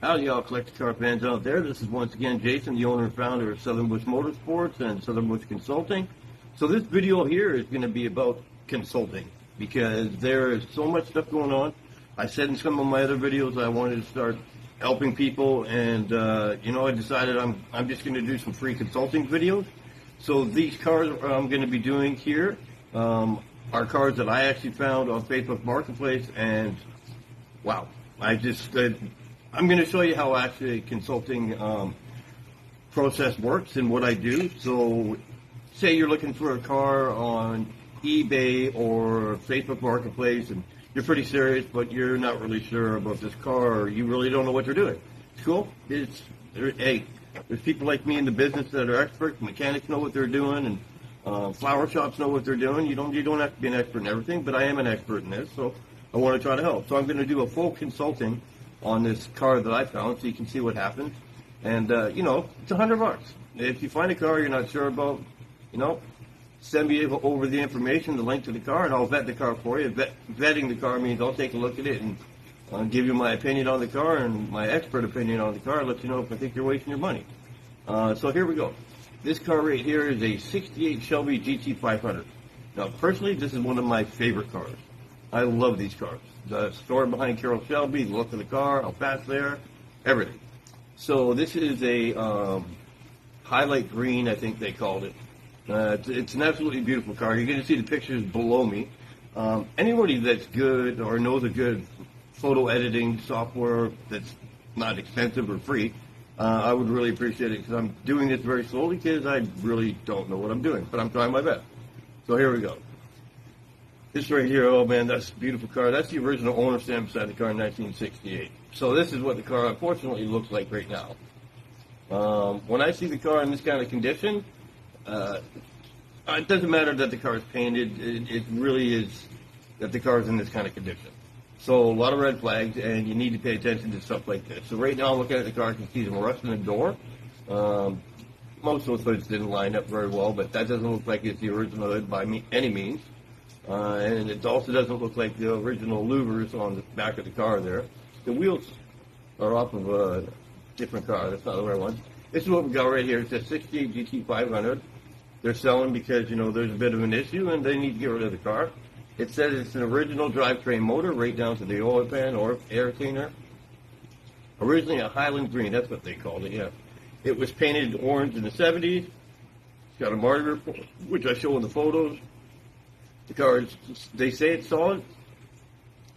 Howdy, y'all collector car fans out there. This is once again Jason, the owner and founder of Southern Bush Motorsports and Southern Bush Consulting. So this video here is going to be about consulting because there is so much stuff going on. I said in some of my other videos I wanted to start helping people, and I decided I'm just going to do some free consulting videos. So these cars I'm going to be doing here are cars that I actually found on Facebook Marketplace, and wow, I'm going to show you how actually consulting process works and what I do. So say you're looking for a car on eBay or Facebook Marketplace and you're pretty serious, but you're not really sure about this car, or you really don't know what you're doing. It's cool. Hey, there's people like me in the business that are experts. Mechanics know what they're doing, and flower shops know what they're doing. You don't have to be an expert in everything, but I am an expert in this, so I want to try to help. So I'm going to do a full consulting on this car that I found, so you can see what happens. And it's $100. If you find a car you're not sure about, send me over the information, the link to the car, and I'll vet the car for you. Vetting the car means I'll take a look at it and give you my opinion on the car and my expert opinion on the car, let you know if I think you're wasting your money. So here we go. This car right here is a 68 Shelby GT500. Now, personally, this is one of my favorite cars. I love these cars. The story behind Carol Shelby, the look of the car, how fast they are, everything. So this is a highlight green, I think they called it. It's an absolutely beautiful car. You're going to see the pictures below me. Anybody that's good or knows a good photo editing software that's not expensive or free, I would really appreciate it, because I'm doing this very slowly because I really don't know what I'm doing, but I'm trying my best. So here we go. This right here, oh man, that's a beautiful car. That's the original owner stamp beside the car in 1968. So this is what the car unfortunately looks like right now. When I see the car in this kind of condition, it doesn't matter that the car is painted. It really is that the car is in this kind of condition. So a lot of red flags, and you need to pay attention to stuff like this. So right now I'm looking at the car, I can see some rust in the door. Most of those hoods didn't line up very well, but that doesn't look like it's the original hood by any means. And it also doesn't look like the original louvers on the back of the car there. The wheels are off of a different car. That's not the right one. This is what we got right here. It's a 68 GT500. They're selling because, there's a bit of an issue and they need to get rid of the car. It says it's an original drivetrain motor right down to the oil pan or air cleaner. Originally a Highland green. That's what they called it, yeah. It was painted orange in the 70s. It's got a Marty report, which I show in the photos. The car they say it's solid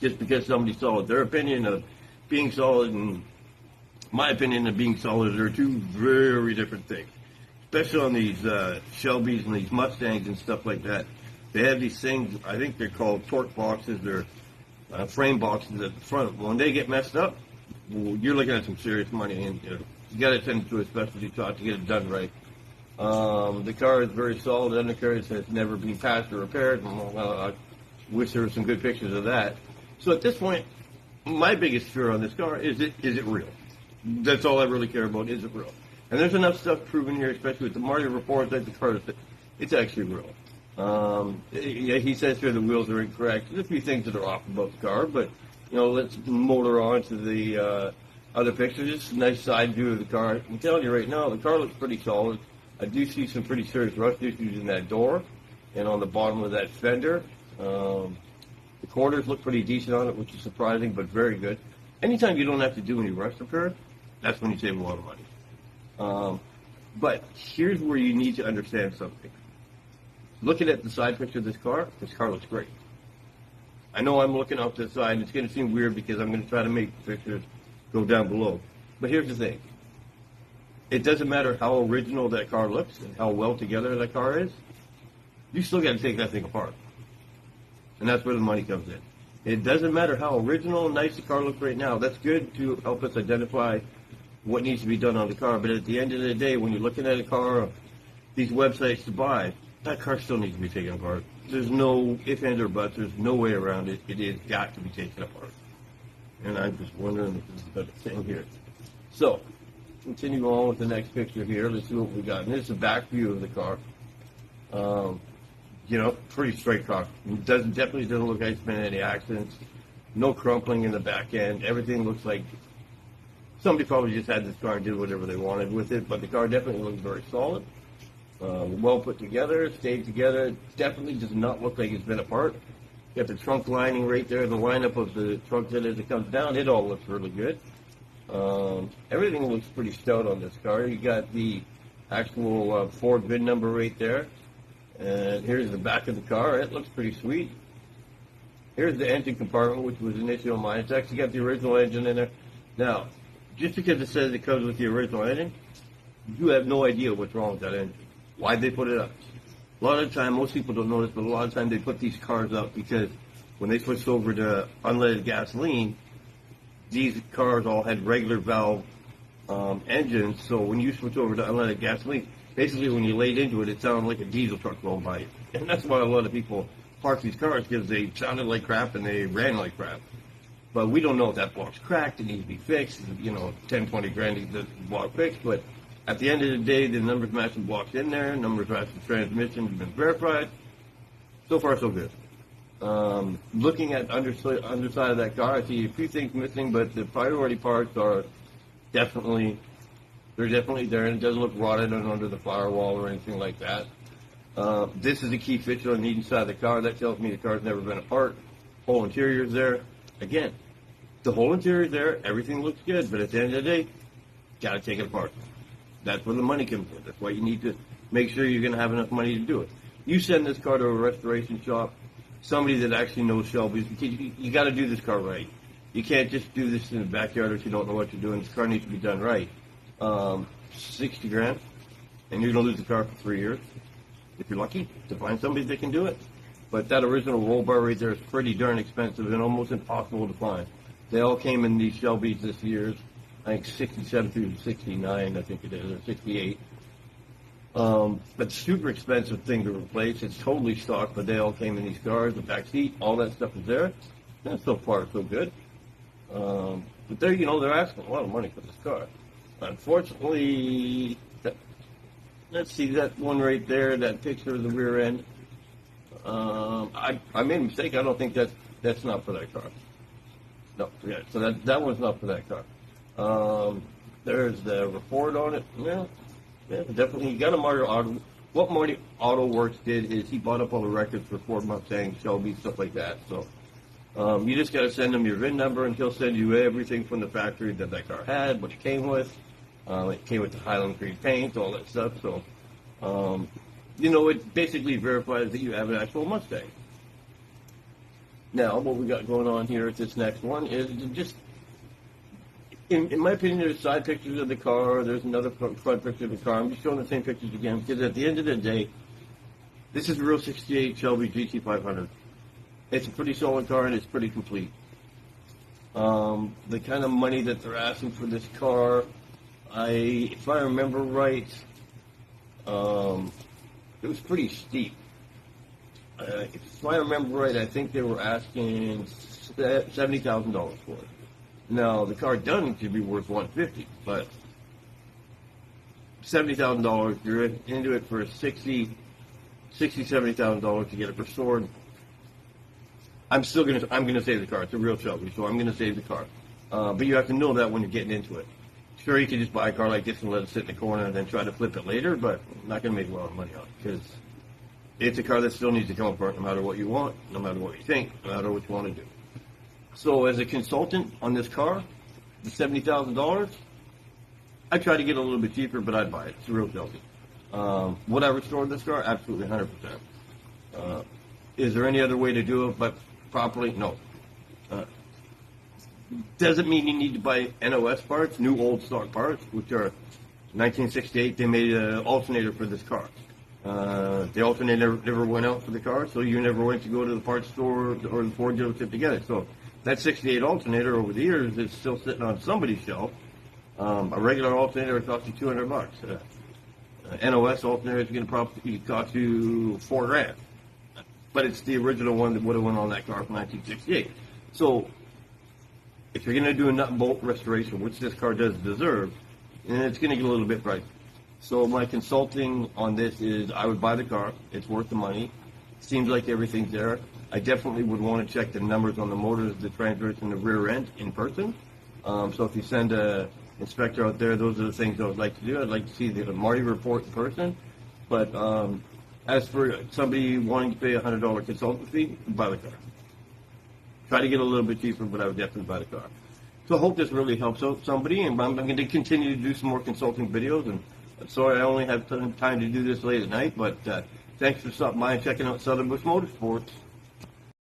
just because somebody saw it. Their opinion of being solid and my opinion of being solid are two very different things. Especially on these Shelbys and these Mustangs and stuff like that. They have these things, I think they're called torque boxes. They're frame boxes at the front. When they get messed up, you're looking at some serious money. And you got to send it to a specialty shop to get it done right. The car is very solid. The undercarriage has never been patched or repaired. I wish there were some good pictures of that. So at this point, my biggest fear on this car is it real? That's all I really care about. Is it real? And there's enough stuff proven here, especially with the Marty report, that the car it's actually real. He says here the wheels are incorrect. There's a few things that are off about the car, but let's motor on to the other pictures. Just a nice side view of the car. I'm telling you right now, the car looks pretty solid. I do see some pretty serious rust issues in that door and on the bottom of that fender. The quarters look pretty decent on it, which is surprising, but very good. Anytime you don't have to do any rust repair, that's when you save a lot of money. But here's where you need to understand something. Looking at the side picture of this car looks great. I know I'm looking off to the side, and it's going to seem weird because I'm going to try to make the pictures go down below. But here's the thing. It doesn't matter how original that car looks and how well together that car is. You still got to take that thing apart. And that's where the money comes in. It doesn't matter how original and nice the car looks right now. That's good to help us identify what needs to be done on the car. But at the end of the day, when you're looking at a car, these websites to buy, that car still needs to be taken apart. There's no ifs, ands, or buts. There's no way around it. It has got to be taken apart. And I'm just wondering if this is a better thing here. So, continue on with the next picture here. Let's see what we got. And this is a back view of the car. Pretty straight car. It definitely doesn't look like it's been any accidents. No crumpling in the back end. Everything looks like somebody probably just had this car and did whatever they wanted with it, but the car definitely looks very solid. Well put together, stayed together. It definitely does not look like it's been apart. You got the trunk lining right there, the lineup of the trunk that as it comes down, it all looks really good. Everything looks pretty stout on this car. You got the actual Ford VIN number right there. And here's the back of the car. It looks pretty sweet. Here's the engine compartment, which was an issue on mine. It's actually got the original engine in there. Now, just because it says it comes with the original engine, you have no idea what's wrong with that engine. Why'd they put it up? A lot of the time, most people don't know this, but a lot of the time they put these cars up because when they switched over to unleaded gasoline, these cars all had regular valve engines. So when you switch over to unleaded gasoline, basically when you laid into it, it sounded like a diesel truck going by you. And that's why a lot of people park these cars, because they sounded like crap and they ran like crap. But we don't know if that block's cracked, it needs to be fixed, 10, 20 grand to get the block fixed. But at the end of the day, the numbers match the blocks in there, numbers match the transmission have been verified. So far, so good. Looking at underside of that car, I see a few things missing, but the priority parts are definitely there, and it doesn't look rotted under the firewall or anything like that. This is a key feature on the inside of the car. That tells me the car's never been apart. Whole interior's there. Again, the whole interior's there. Everything looks good, but at the end of the day, gotta take it apart. That's where the money comes in. That's why you need to make sure you're gonna have enough money to do it. You send this car to a restoration shop, somebody that actually knows Shelby's. You got to do this car right. You can't just do this in the backyard if you don't know what you're doing. This car needs to be done right. 60 grand, and you're going to lose the car for 3 years. If you're lucky to find somebody that can do it. But that original roll bar right there is pretty darn expensive and almost impossible to find. They all came in these Shelbys this year's, I think 67 through 69, I think it is, or 68. But super expensive thing to replace. It's totally stock, but they all came in these cars. The back seat, all that stuff is there. And so far, so good. But they're asking a lot of money for this car. Unfortunately, let's see that one right there, that picture of the rear end. I made a mistake. I don't think that's not for that car. No, forget it. So that one's not for that car. There's the report on it. Yeah, definitely. You got a Marty Auto. What Marty Auto Works did is he bought up all the records for Ford Mustang, Shelby, stuff like that. So you just got to send him your VIN number, and he'll send you everything from the factory that car had, what it came with. It came with the Highland Green paint, all that stuff. So, it basically verifies that you have an actual Mustang. Now, what we got going on here at this next one is just, in my opinion, there's side pictures of the car. There's another front picture of the car. I'm just showing the same pictures again because at the end of the day, this is a real 68 Shelby GT500. It's a pretty solid car and it's pretty complete. The kind of money that they're asking for this car, if I remember right, it was pretty steep. If I remember right, I think they were asking $70,000 for it. Now, the car done could be worth $150,000, but $70,000, you're into it for $70,000 to get it restored. I'm gonna save the car. It's a real Shelby, so I'm gonna save the car. But you have to know that when you're getting into it. Sure, you can just buy a car like this and let it sit in the corner and then try to flip it later, but I'm not gonna make a lot of money on it because it's a car that still needs to come apart no matter what you want, no matter what you think, no matter what you want to do. So as a consultant on this car, the $70,000, I try to get a little bit cheaper, but I'd buy it. It's a real Shelby. Would I restore this car? Absolutely, 100%. Is there any other way to do it but properly? No. Doesn't mean you need to buy NOS parts, new old stock parts, which are 1968. They made an alternator for this car. The alternator never went out for the car, so you never went to go to the parts store or the Ford dealership to get it. So that 68 alternator over the years is still sitting on somebody's shelf. A regular alternator would cost you $200. NOS alternator is going to probably cost you $4,000. But it's the original one that would have went on that car from 1968. So if you're going to do a nut and bolt restoration, which this car does deserve, then it's going to get a little bit pricey. So my consulting on this is I would buy the car. It's worth the money. Seems like everything's there. I definitely would want to check the numbers on the motors, the transmission, the rear end in person. So if you send a inspector out there, those are the things I would like to do. I'd like to see the Marty report in person. But as for somebody wanting to pay a $100 consultant fee, buy the car. Try to get a little bit cheaper, but I would definitely buy the car. So I hope this really helps out somebody, and I'm going to continue to do some more consulting videos. And sorry I only have time to do this late at night, but thanks for stopping by and checking out Southern Bush Motorsports.